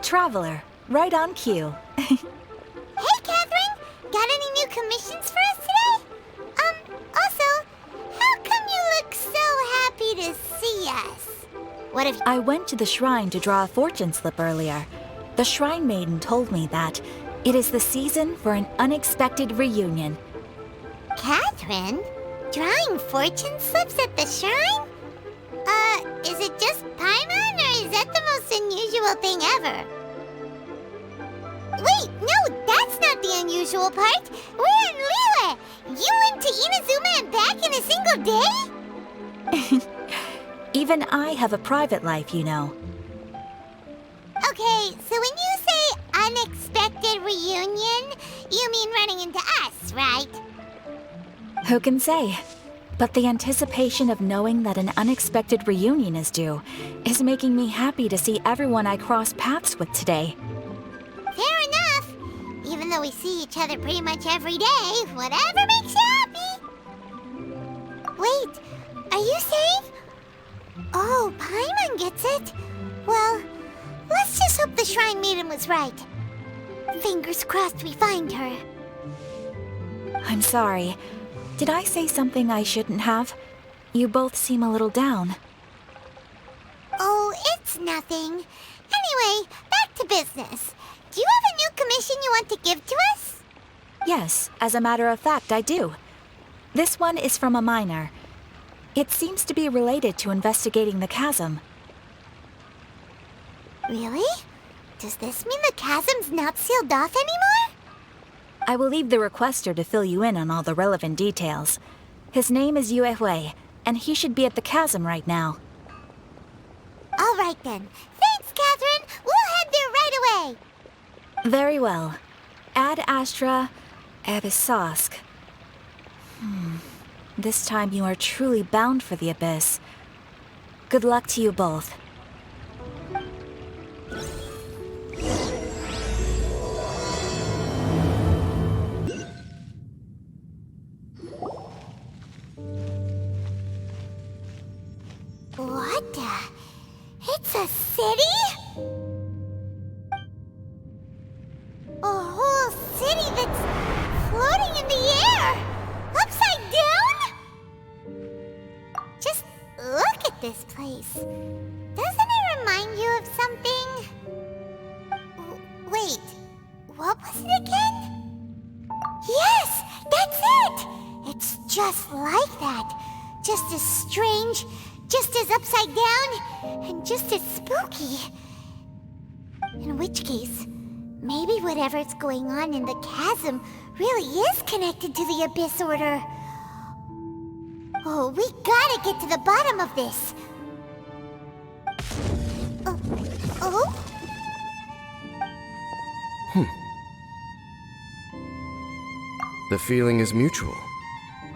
Traveler, right on cue. Hey, Catherine! Got any new commissions for us today? Also, how come you look so happy to see us? What have you— I went to the shrine to draw a fortune slip earlier. The shrine maiden told me that it is the season for an unexpected reunion. Catherine? Drawing fortune slips at the shrine? Is it just Paimon, or is that the most unusual thing ever? Wait, no, that's not the unusual part. We're in Liyue. You went to Inazuma and back in a single day? Even I have a private life, you know. Okay, so when you say unexpected reunion, you mean running into us, right? Who can say? But the anticipation of knowing that an unexpected reunion is due is making me happy to see everyone I cross paths with today. Fair enough. Even though we see each other pretty much every day, whatever makes you happy. Wait, are you saying? Oh, Paimon gets it. Well, let's just hope the Shrine Maiden was right. Fingers crossed we find her. I'm sorry. Did I say something I shouldn't have? You both seem a little down. Oh, it's nothing. Anyway, back to business. Do you have a new commission you want to give to us? Yes, as a matter of fact, I do. This one is from a miner. It seems to be related to investigating the chasm. Really? Does this mean the chasm's not sealed off anymore? I will leave the requester to fill you in on all the relevant details. His name is Yue Hui, and he should be at the chasm right now. All right then. Thanks, Catherine. We'll head there right away. Very well. Ad Astra Abyssosk. This time you are truly bound for the abyss. Good luck to you both. What the? It's a city? A whole city that's floating in the air? Upside down? Just look at this place. Doesn't it remind you of something? Wait, what was it again? Yes, that's it! It's just like that. Just as strange, just as upside down, and just as spooky. In which case, maybe whatever's going on in the chasm really is connected to the Abyss Order. Oh, we gotta get to the bottom of this. Oh? The feeling is mutual.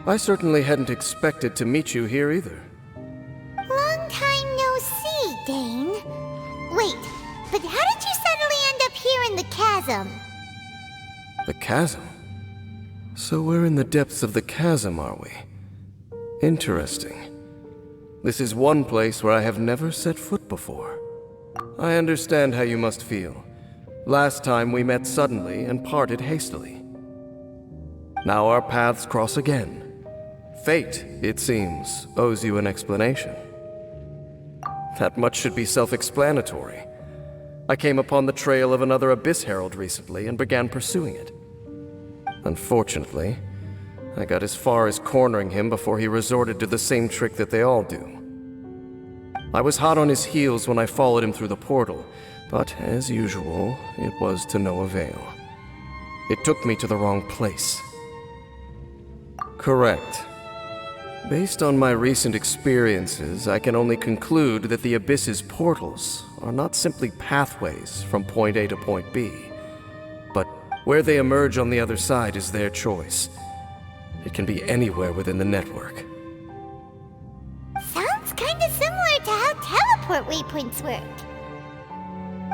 I certainly hadn't expected to meet you here either. Long time no see, Dain. Wait, but how did you suddenly end up here in the chasm? The chasm? So we're in the depths of the chasm, are we? Interesting. This is one place where I have never set foot before. I understand how you must feel. Last time we met suddenly and parted hastily. Now our paths cross again. Fate, it seems, owes you an explanation. That much should be self-explanatory. I came upon the trail of another Abyss Herald recently and began pursuing it. Unfortunately, I got as far as cornering him before he resorted to the same trick that they all do. I was hot on his heels when I followed him through the portal, but as usual, it was to no avail. It took me to the wrong place. Correct. Based on my recent experiences, I can only conclude that the Abyss's portals are not simply pathways from point A to point B, but where they emerge on the other side is their choice. It can be anywhere within the network. Sounds kinda similar to how teleport waypoints work.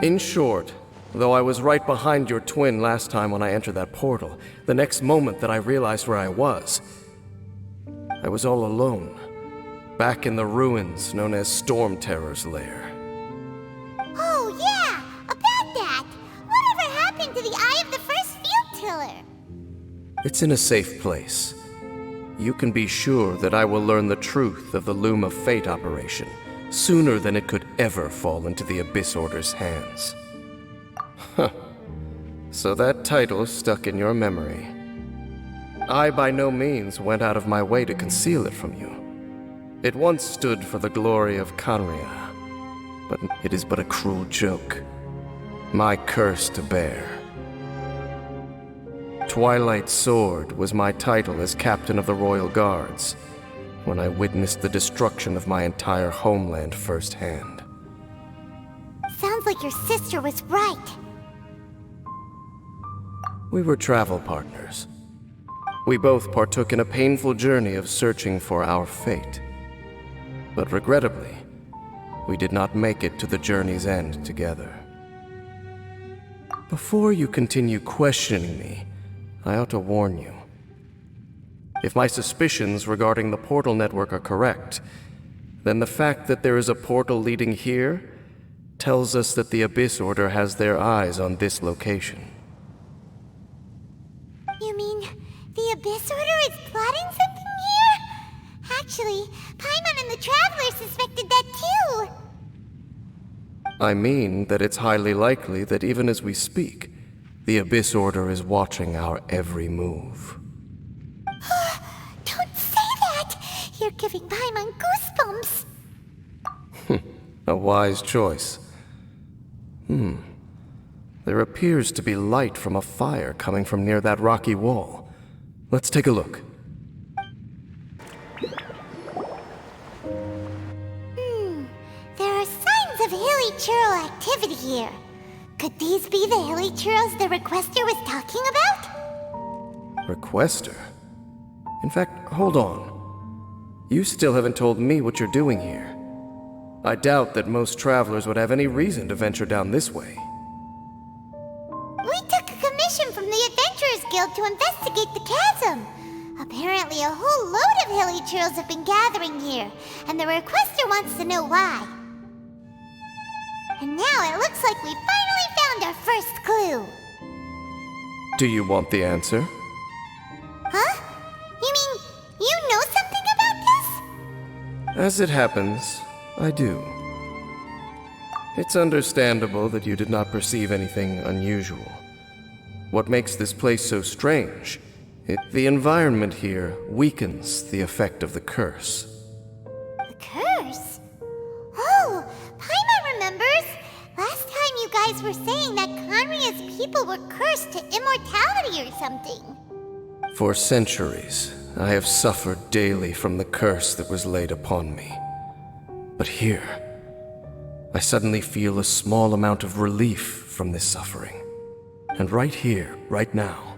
In short, though I was right behind your twin last time when I entered that portal, the next moment that I realized where I was all alone, back in the ruins known as Storm Terror's lair. Oh yeah, about It's in a safe place. You can be sure that I will learn the truth of the Loom of Fate operation sooner than it could ever fall into the Abyss Order's hands. Huh. So that title stuck in your memory. I by no means went out of my way to conceal it from you. It once stood for the glory of Kanria, but it is but a cruel joke. My curse to bear. Twilight Sword was my title as captain of the Royal Guards, when I witnessed the destruction of my entire homeland firsthand. Sounds like your sister was right. We were travel partners. We both partook in a painful journey of searching for our fate. But regrettably, we did not make it to the journey's end together. Before you continue questioning me, I ought to warn you. If my suspicions regarding the portal network are correct, then the fact that there is a portal leading here tells us that the Abyss Order has their eyes on this location. You mean the Abyss Order is plotting something here? Actually, Paimon and the Traveler suspected that too. I mean that it's highly likely that even as we speak, the Abyss Order is watching our every move. Don't say that! You're giving Paimon goosebumps. A wise choice. There appears to be light from a fire coming from near that rocky wall. Let's take a look. There are signs of hilly churl activity here. Could these be the hilly churls the Requester was talking about? Requester? In fact, hold on. You still haven't told me what you're doing here. I doubt that most travelers would have any reason to venture down this way. We took a commission from the Adventurers Guild to investigate the chasm. Apparently a whole load of hilly churls have been gathering here, and the Requester wants to know why. And now it looks like we finally found our first clue. Do you want the answer? Huh? You mean you know something about this? As it happens, I do. It's understandable that you did not perceive anything unusual. What makes this place so strange? The environment here weakens the effect of the curse. The curse? Oh, Paimon remembers! Last time you guys were saying that Kanria's people were cursed to immortality or something. For centuries, I have suffered daily from the curse that was laid upon me. But here, I suddenly feel a small amount of relief from this suffering. And right here, right now,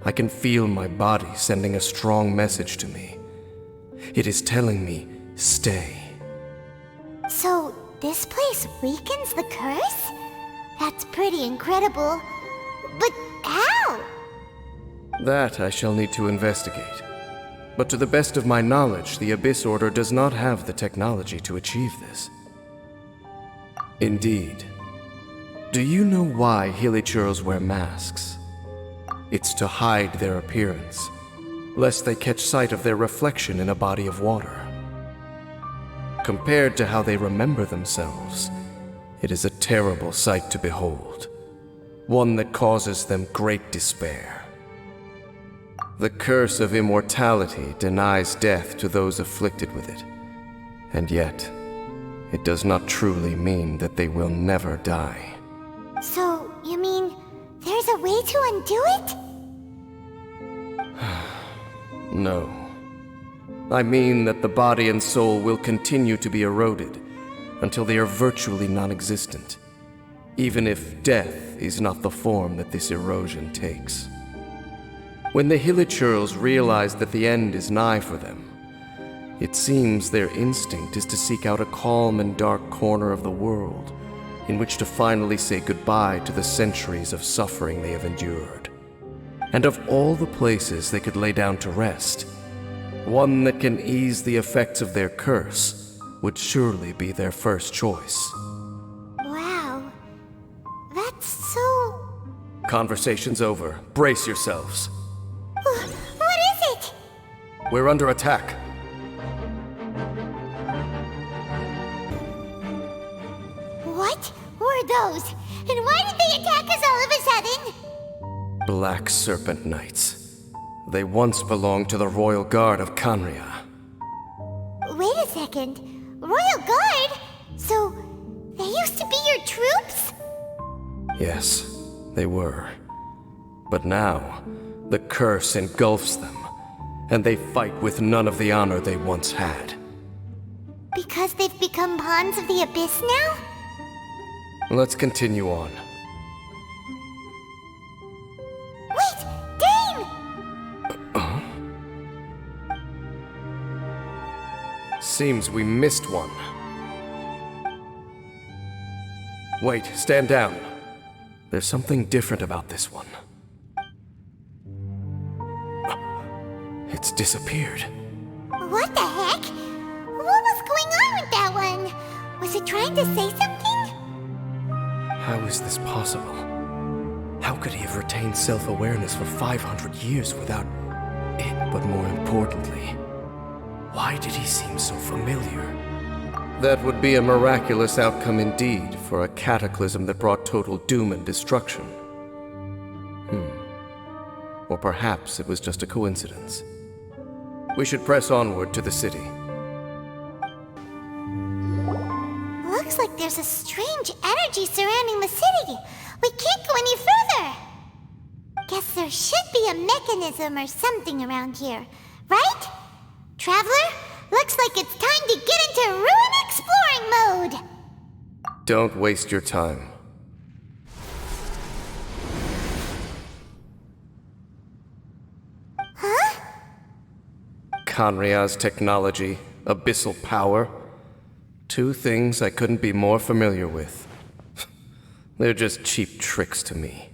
I can feel my body sending a strong message to me. It is telling me, stay. So, this place weakens the curse? That's pretty incredible. But how? That I shall need to investigate. But to the best of my knowledge, the Abyss Order does not have the technology to achieve this. Indeed. Do you know why Hilichurls wear masks? It's to hide their appearance, lest they catch sight of their reflection in a body of water. Compared to how they remember themselves, it is a terrible sight to behold, one that causes them great despair. The curse of immortality denies death to those afflicted with it, and yet, it does not truly mean that they will never die. So, you mean there's a way to undo it? No. I mean that the body and soul will continue to be eroded until they are virtually non-existent, even if death is not the form that this erosion takes. When the Hilichurls realize that the end is nigh for them, it seems their instinct is to seek out a calm and dark corner of the world in which to finally say goodbye to the centuries of suffering they have endured. And of all the places they could lay down to rest, one that can ease the effects of their curse would surely be their first choice. Wow. That's so... Conversation's over. Brace yourselves. We're under attack. What were those? And why did they attack us all of a sudden? Black Serpent Knights. They once belonged to the Royal Guard of Khaenri'ah. Wait a second. Royal Guard? So, they used to be your troops? Yes, they were. But now, the curse engulfs them, and they fight with none of the honor they once had. Because they've become pawns of the Abyss now? Let's continue on. Wait! Dain! Seems we missed one. Wait, stand down. There's something different about this one. It's disappeared. What the heck? What was going on with that one? Was it trying to say something? How is this possible? How could he have retained self-awareness for 500 years without it? But more importantly, why did he seem so familiar? That would be a miraculous outcome indeed for a cataclysm that brought total doom and destruction. Or perhaps it was just a coincidence. We should press onward to the city. Looks like there's a strange energy surrounding the city. We can't go any further. Guess there should be a mechanism or something around here, right? Traveler, looks like it's time to get into ruin exploring mode. Don't waste your time. Huh? Khaenri'ah's technology, abyssal power. Two things I couldn't be more familiar with. They're just cheap tricks to me.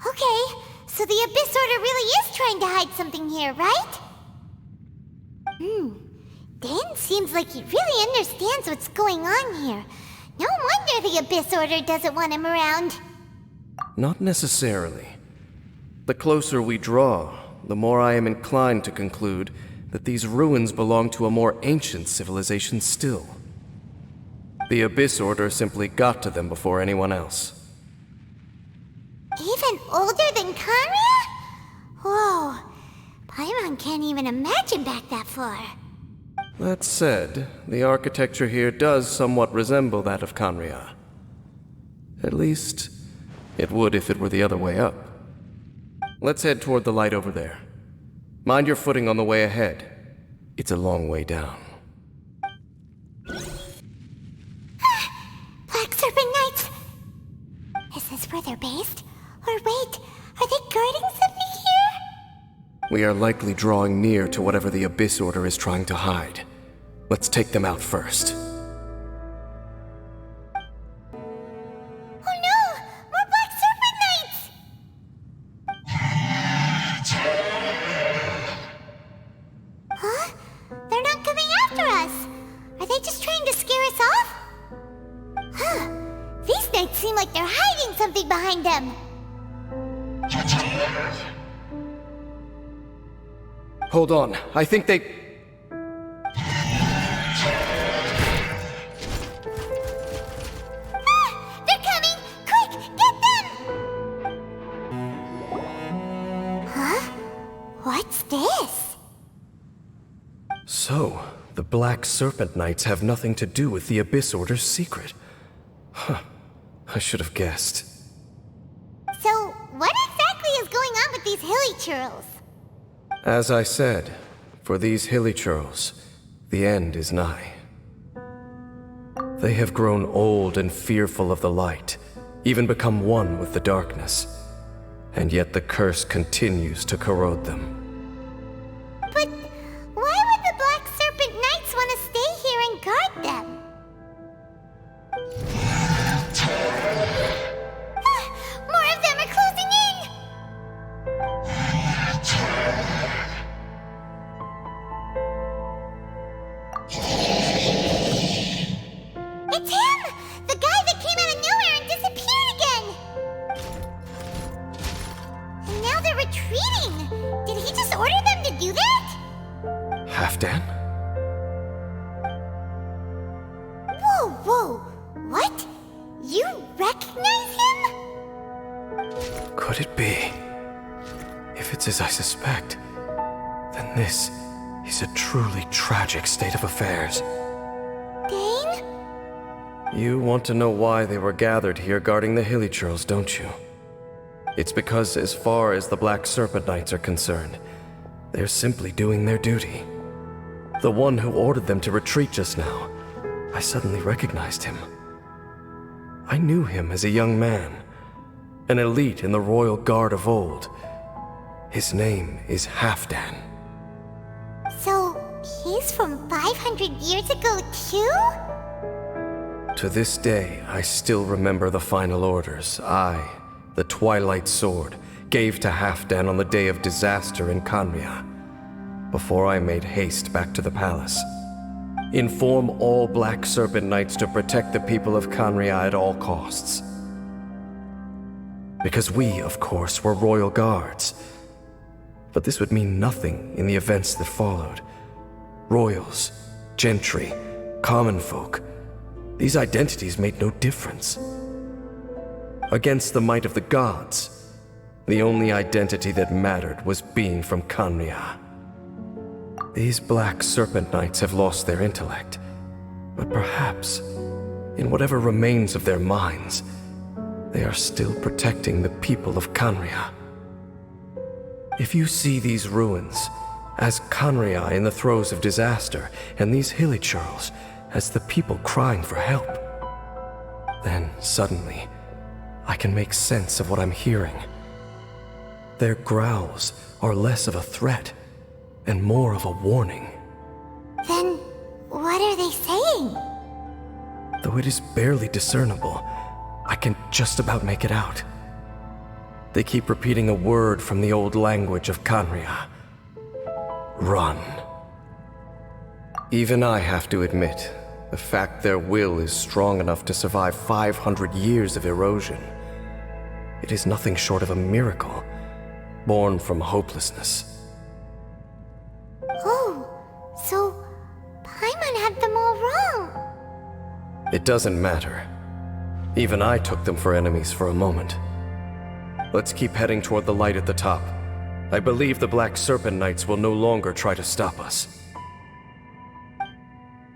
Okay, so the Abyss Order really is trying to hide something here, right? Dain seems like he really understands what's going on here. No wonder the Abyss Order doesn't want him around. Not necessarily. The closer we draw, the more I am inclined to conclude that these ruins belong to a more ancient civilization still. The Abyss Order simply got to them before anyone else. Even older than Khaenri'ah? Whoa, Paimon can't even imagine back that far. That said, the architecture here does somewhat resemble that of Khaenri'ah. At least, it would if it were the other way up. Let's head toward the light over there. Mind your footing on the way ahead. It's a long way down. Black Serpent Knights! Is this where they're based? Or wait, are they guarding something here? We are likely drawing near to whatever the Abyss Order is trying to hide. Let's take them out first. Oh no! More Black Serpent Knights! Huh? They're not coming after us! Are they just trying to scare us off? Huh. These knights seem like they're hiding something behind them. Hold on, I think they... They're coming! Quick, get them! Huh? What's this? So, the Black Serpent Knights have nothing to do with the Abyss Order's secret. Huh. I should have guessed. So, what exactly is going on with these hilly churls? As I said, for these hilly churls, the end is nigh. They have grown old and fearful of the light, even become one with the darkness. And yet the curse continues to corrode them. But why would the Black Serpent Knights want to stay here and guard them? More of them are closing in! It's him! The guy that came out of nowhere and disappeared again! And now they're retreating! Did he just could it be? If it's as I suspect, then this is a truly tragic state of affairs. Dain? You want to know why they were gathered here guarding the Hilichurls, don't you? It's because as far as the Black Serpent Knights are concerned, they're simply doing their duty. The one who ordered them to retreat just now, I suddenly recognized him. I knew him as a young man, an elite in the royal guard of old. His name is Halfdan. So, he's from 500 years ago too? To this day, I still remember the final orders I, the Twilight Sword, gave to Halfdan on the day of disaster in Khaenri'ah, before I made haste back to the palace. Inform all Black Serpent Knights to protect the people of Khaenri'ah at all costs. Because we, of course, were royal guards. But this would mean nothing in the events that followed. Royals, gentry, common folk, these identities made no difference. Against the might of the gods, the only identity that mattered was being from Khaenri'ah. These Black Serpent Knights have lost their intellect, but perhaps, in whatever remains of their minds, they are still protecting the people of Khaenri'ah. If you see these ruins as Khaenri'ah in the throes of disaster, and these Hilichurls as the people crying for help, then suddenly I can make sense of what I'm hearing. Their growls are less of a threat and more of a warning. Then, what are they saying? Though it is barely discernible, I can just about make it out. They keep repeating a word from the old language of Khaenri'ah. Run. Even I have to admit, the fact their will is strong enough to survive 500 years of erosion. It is nothing short of a miracle, born from hopelessness. Oh, so Paimon had them all wrong. It doesn't matter. Even I took them for enemies for a moment. Let's keep heading toward the light at the top. I believe the Black Serpent Knights will no longer try to stop us.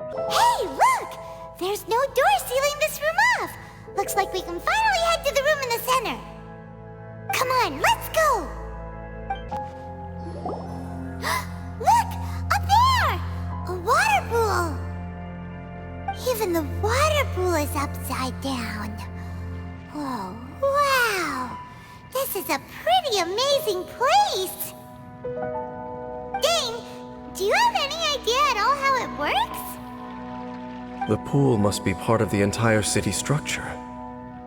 Hey, look! There's no door sealing this room off. Looks like we can finally head to the room in the center. Come on, let's go! Look! Up there! A water pool! Even the water pool is upside down. Oh, wow! This is a pretty amazing place! Dain, do you have any idea at all how it works? The pool must be part of the entire city structure,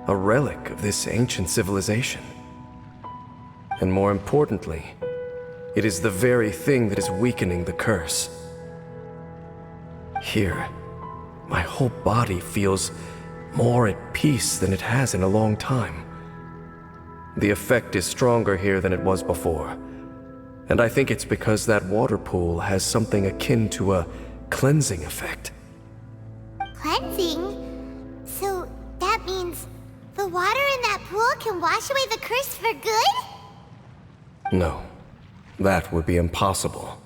a relic of this ancient civilization. And more importantly, it is the very thing that is weakening the curse. Here, my whole body feels more at peace than it has in a long time. The effect is stronger here than it was before, and I think it's because that water pool has something akin to a cleansing effect. Cleansing? So that means the water in that pool can wash away the curse for good? No, that would be impossible.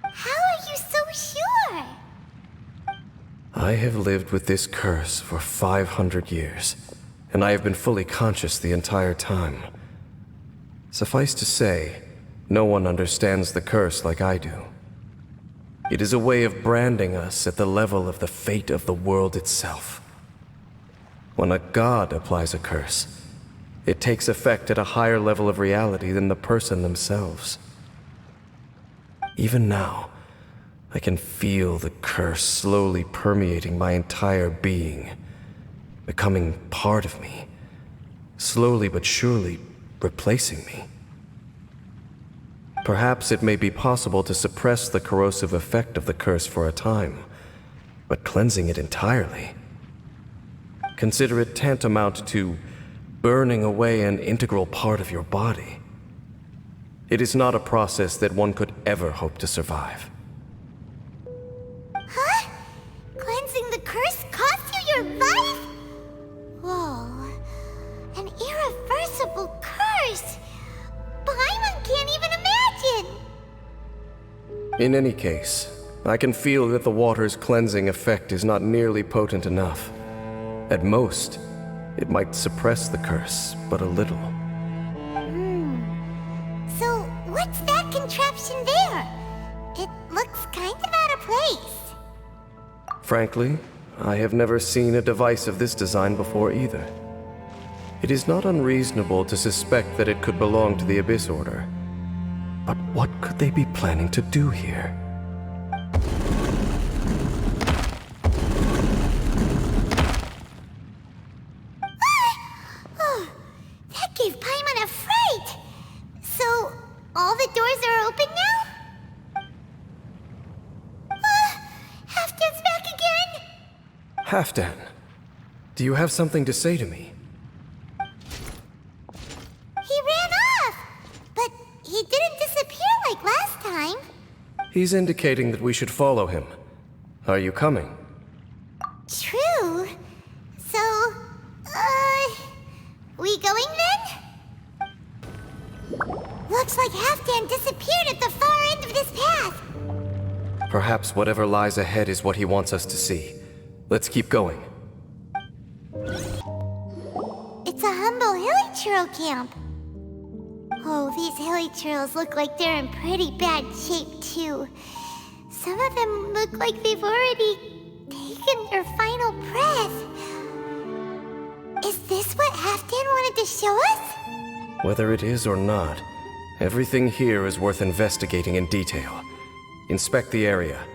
How are you so sure? I have lived with this curse for 500 years, and I have been fully conscious the entire time. Suffice to say, no one understands the curse like I do. It is a way of branding us at the level of the fate of the world itself. When a god applies a curse, it takes effect at a higher level of reality than the person themselves. Even now, I can feel the curse slowly permeating my entire being, becoming part of me, slowly but surely replacing me. Perhaps it may be possible to suppress the corrosive effect of the curse for a time, but cleansing it entirely. Consider it tantamount to burning away an integral part of your body. It is not a process that one could ever hope to survive. Huh? Cleansing the curse cost you your life? Whoa. An irreversible curse! In any case, I can feel that the water's cleansing effect is not nearly potent enough. At most, it might suppress the curse, but a little. So, what's that contraption there? It looks kind of out of place. Frankly, I have never seen a device of this design before either. It is not unreasonable to suspect that it could belong to the Abyss Order. But what could they be planning to do here? Oh, that gave Paimon a fright! So, all the doors are open now? Halfdan's back again! Halfdan, do you have something to say to me? He ran off! But he didn't disappear like last time. He's indicating that we should follow him. Are you coming? True. So, we going then? Looks like Halfdan disappeared at the far end of this path. Perhaps whatever lies ahead is what he wants us to see. Let's keep going. It's a humble hilly-churl camp. Oh, these hilly-churls look like they're in pretty bad shape, too. Some of them look like they've already taken their final breath. Is this what Halfdan wanted to show us? Whether it is or not, everything here is worth investigating in detail. Inspect the area.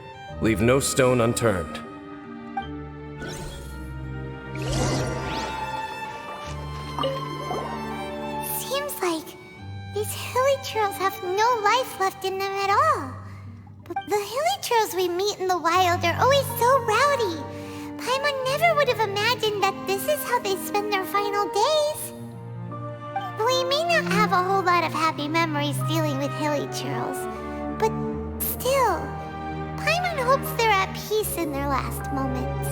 Leave no stone unturned. Seems like these hilly-churls have no life left in them at all. But the hilly-churls we meet in the wild are always so rowdy. Paimon never would have imagined that this is how they spend their final days. We may not have a whole lot of happy memories dealing with hilly-churls, but still, Paimon hopes they're at peace in their last moments.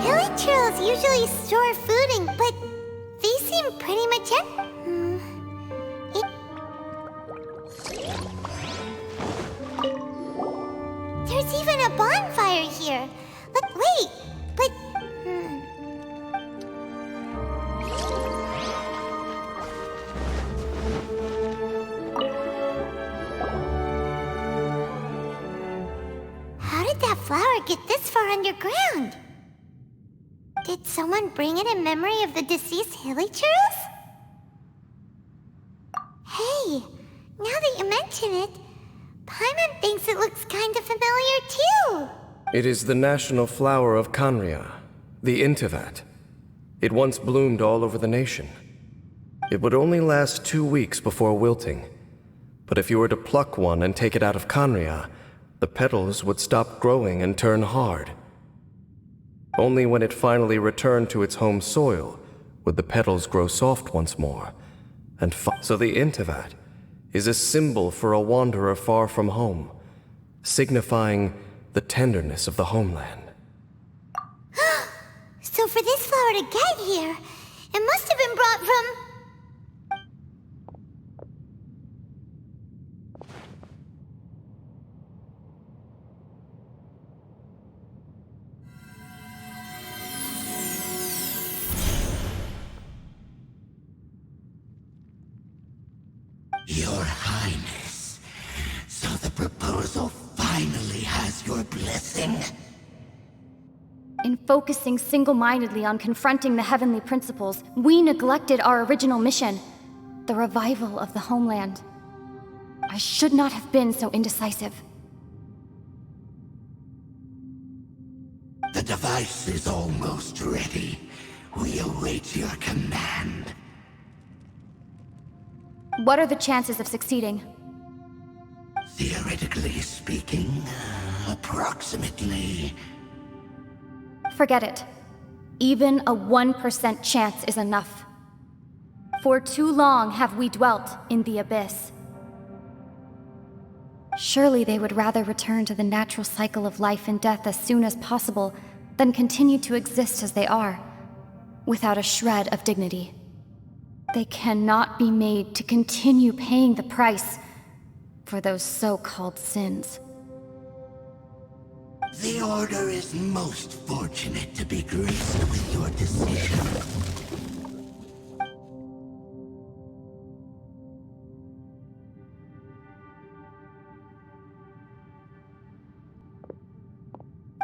Hilly-churls usually store food in, but these seem pretty much There's even a bonfire here. Wait, but... How did that flower get this far underground? Did someone bring it in memory of the deceased hilly-churls? Hey, now that you mention it, Paimon thinks it looks kind of familiar too. It is the national flower of Khaenri'ah, the Intivat. It once bloomed all over the nation. It would only last 2 weeks before wilting. But if you were to pluck one and take it out of Khaenri'ah, the petals would stop growing and turn hard. Only when it finally returned to its home soil would the petals grow soft once more. And so the Intivat is a symbol for a wanderer far from home, signifying the tenderness of the homeland. So for this flower to get here, it must have been brought from... Your Highness, so the proposal finally has your blessing? In focusing single-mindedly on confronting the heavenly principles, we neglected our original mission, the revival of the homeland. I should not have been so indecisive. The device is almost ready. We await your command. What are the chances of succeeding? Theoretically speaking, approximately. Forget it. Even a 1% chance is enough. For too long have we dwelt in the abyss. Surely they would rather return to the natural cycle of life and death as soon as possible than continue to exist as they are, without a shred of dignity. They cannot be made to continue paying the price for those so-called sins. The Order is most fortunate to be graced with your decision.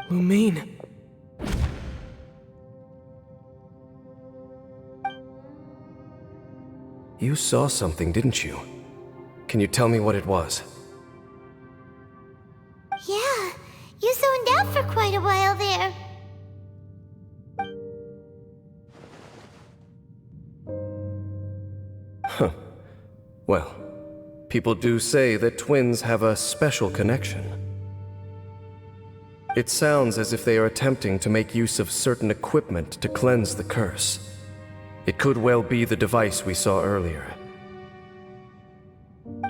Lumine. You saw something, didn't you? Can you tell me what it was? Yeah, you zoned out for quite a while there. Huh. Well, people do say that twins have a special connection. It sounds as if they are attempting to make use of certain equipment to cleanse the curse. It could well be the device we saw earlier.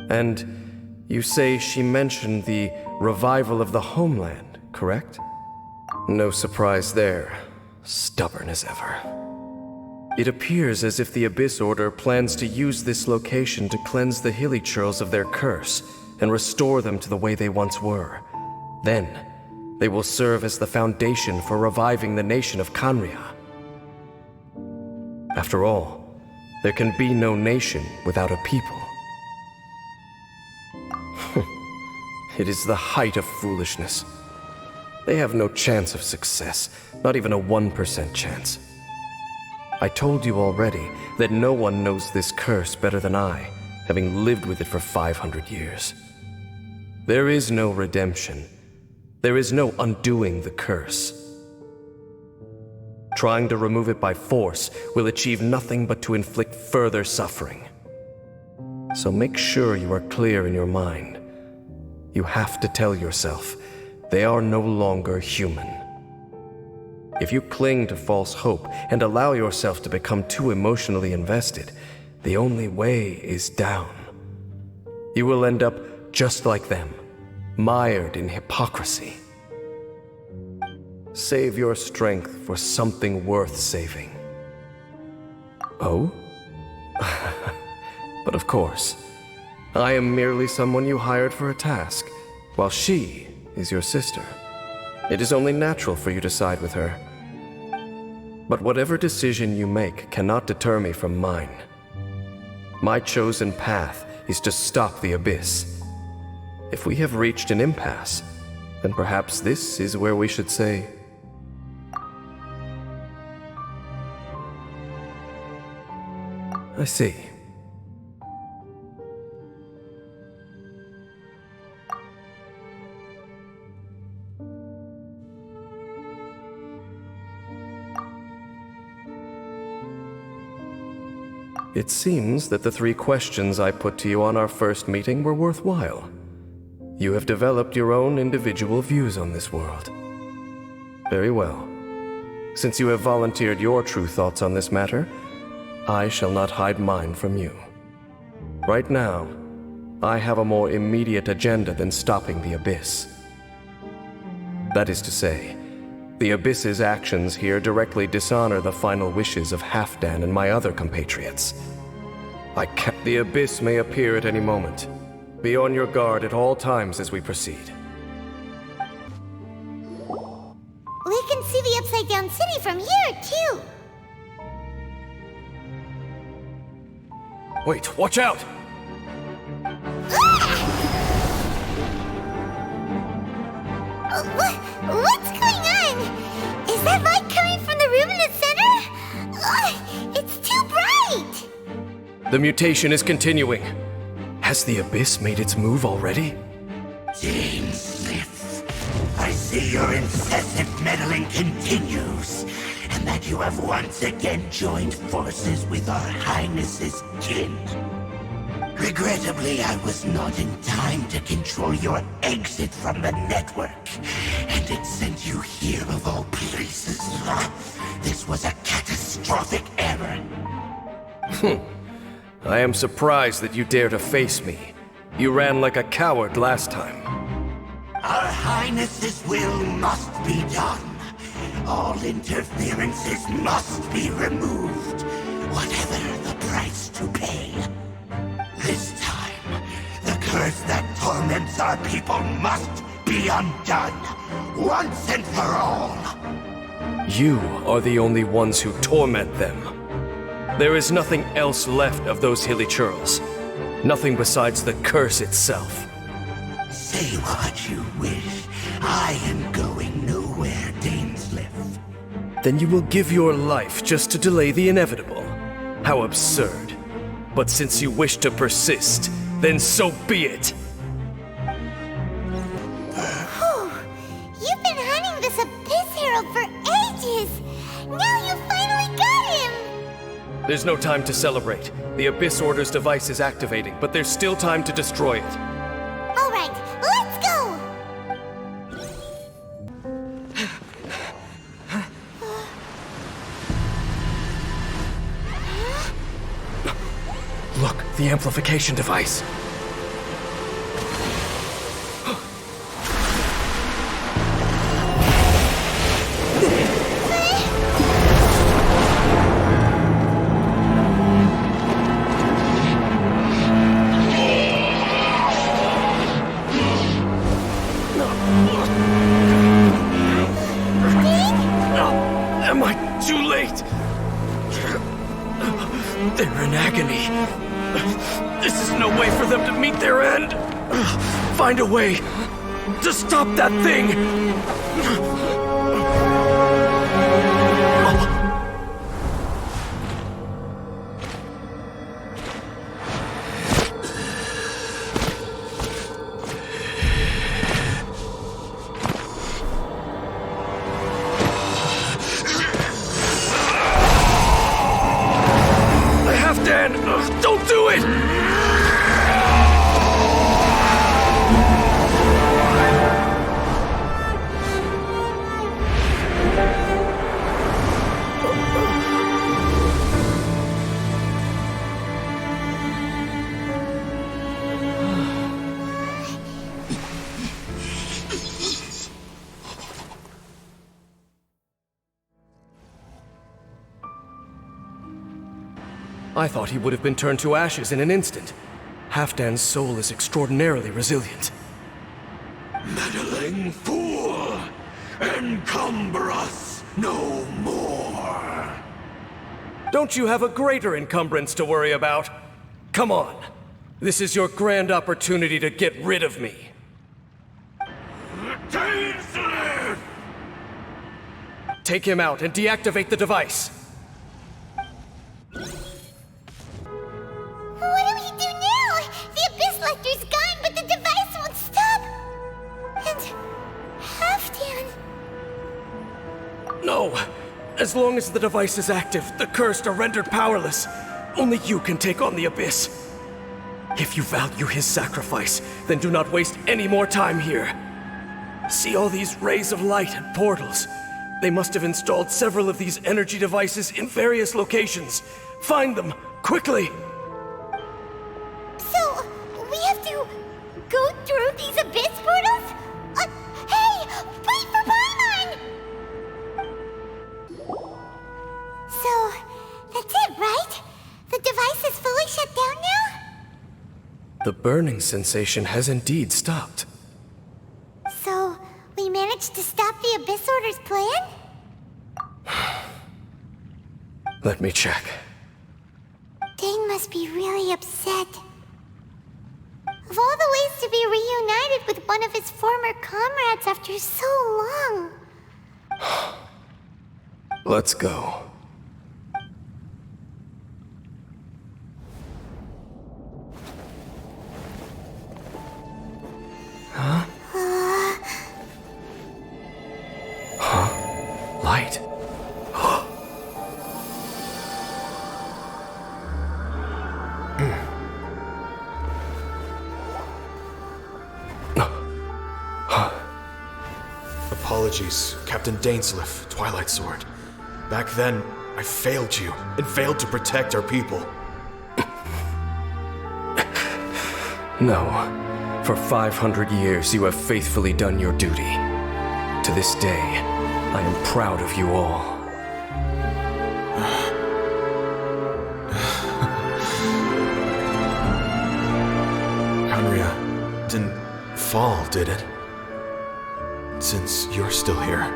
And you say she mentioned the revival of the homeland, correct? No surprise there. Stubborn as ever. It appears as if the Abyss Order plans to use this location to cleanse the hilly churls of their curse and restore them to the way they once were. Then, they will serve as the foundation for reviving the nation of Khaenri'ah. After all, there can be no nation without a people. It is the height of foolishness. They have no chance of success, not even a 1% chance. I told you already that no one knows this curse better than I, having lived with it for 500 years. There is no redemption. There is no undoing the curse. Trying to remove it by force will achieve nothing but to inflict further suffering. So make sure you are clear in your mind. You have to tell yourself, they are no longer human. If you cling to false hope and allow yourself to become too emotionally invested, the only way is down. You will end up just like them, mired in hypocrisy. Save your strength for something worth saving. Oh? But of course, I am merely someone you hired for a task, while she is your sister. It is only natural for you to side with her. But whatever decision you make cannot deter me from mine. My chosen path is to stop the Abyss. If we have reached an impasse, then perhaps this is where we should say, I see. It seems that the 3 questions I put to you on our first meeting were worthwhile. You have developed your own individual views on this world. Very well. Since you have volunteered your true thoughts on this matter, I shall not hide mine from you. Right now, I have a more immediate agenda than stopping the Abyss. That is to say, the Abyss's actions here directly dishonor the final wishes of Halfdan and my other compatriots. The Abyss may appear at any moment. Be on your guard at all times as we proceed. We can see the Upside Down City from here, too. Wait, watch out! What's going on? Is that light coming from the room in the center? It's too bright! The mutation is continuing. Has the Abyss made its move already? Dain Sith, I see your incessant meddling continues, and that you have once again joined forces with our Highness's kin. Regrettably, I was not in time to control your exit from the network, and it sent you here of all places. This was a catastrophic error. I am surprised that you dare to face me. You ran like a coward last time. Our Highness's will must be done. All interferences must be removed, whatever the price to pay. This time, the curse that torments our people must be undone, once and for all. You are the only ones who torment them. There is nothing else left of those hilly churls. Nothing besides the curse itself. Say what you wish. I am going nowhere, Dainsliff. Then you will give your life just to delay the inevitable. How absurd. But since you wish to persist, then so be it. You've been hunting this Abyss Herald for ages! Now you finally got him! There's no time to celebrate. The Abyss Order's device is activating, but there's still time to destroy it. Alright, let's go! Look, the amplification device. Am I too late? They're in agony. This is no way for them to meet their end. Find a way to stop that thing. Dan, don't do it! I thought he would have been turned to ashes in an instant. Halfdan's soul is extraordinarily resilient. Meddling fool! Encumber us no more! Don't you have a greater encumbrance to worry about? Come on. This is your grand opportunity to get rid of me. Dainsliff! Take him out and deactivate the device. What do we do now? The Abyss Lecter's gone, but the device won't stop! And... Halfdan... No. As long as the device is active, the cursed are rendered powerless. Only you can take on the Abyss. If you value his sacrifice, then do not waste any more time here. See all these rays of light and portals? They must have installed several of these energy devices in various locations. Find them, quickly! So, we have to go through these Abyss portals? Hey! Wait for Paimon! So, that's it, right? The device is fully shut down now? The burning sensation has indeed stopped. So, we managed to stop the Abyss Order's plan? Let me check. Dain must be really upset. Of all the ways to be reunited with one of his former comrades after so long. Let's go. Huh? Huh? Light. Apologies, Captain Dainsliff, Twilight Sword. Back then, I failed you, and failed to protect our people. No. For 500 years, you have faithfully done your duty. To this day, I am proud of you all. Hanria didn't fall, did it? Since you're still here.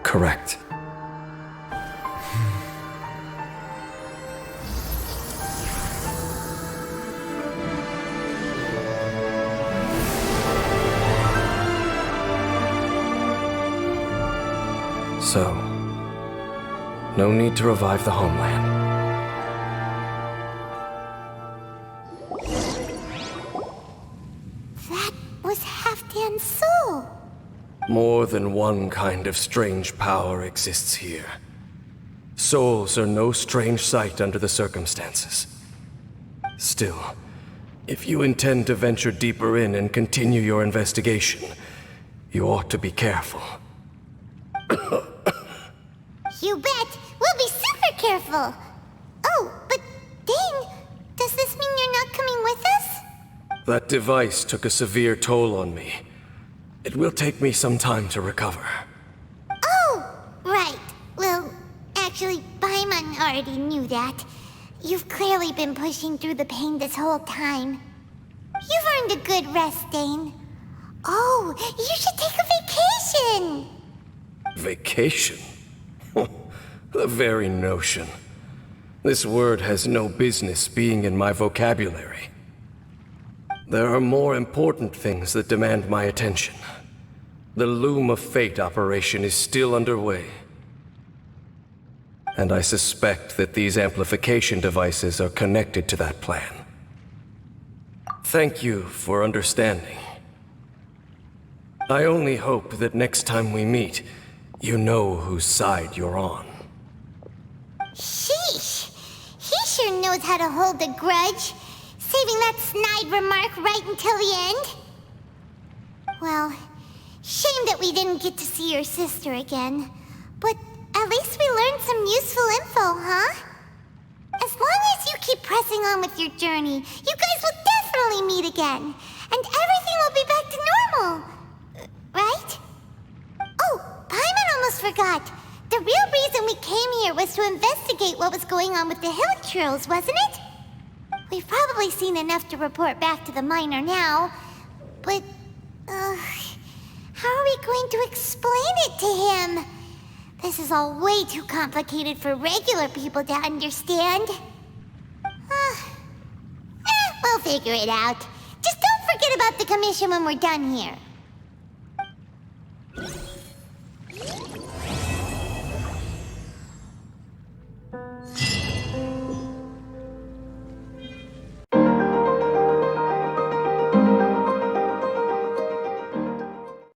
Correct. So, no need to revive the homeland. That was Halfdan's soul. More than one kind of strange power exists here. Souls are no strange sight under the circumstances. Still, if you intend to venture deeper in and continue your investigation, you ought to be careful. You bet. We'll be super careful. Oh, but Dain, does this mean you're not coming with us? That device took a severe toll on me. It will take me some time to recover. Oh, right. Well, actually, Paimon already knew that. You've clearly been pushing through the pain this whole time. You've earned a good rest, Dain. Oh, you should take a vacation! Vacation? The very notion. This word has no business being in my vocabulary. There are more important things that demand my attention. The Loom of Fate operation is still underway. And I suspect that these amplification devices are connected to that plan. Thank you for understanding. I only hope that next time we meet, you know whose side you're on. Sheesh! He sure knows how to hold a grudge, saving that snide remark right until the end. Well, shame that we didn't get to see your sister again, but at least we learned some useful info, huh? As long as you keep pressing on with your journey, you guys will definitely meet again, and everything will be back to normal. Right? Oh, Paimon almost forgot. The real reason we came here was to investigate what was going on with the hill churls, wasn't it? We've probably seen enough to report back to the miner now, but, how are we going to explain it to him? This is all way too complicated for regular people to understand. We'll figure it out. Just don't forget about the commission when we're done here.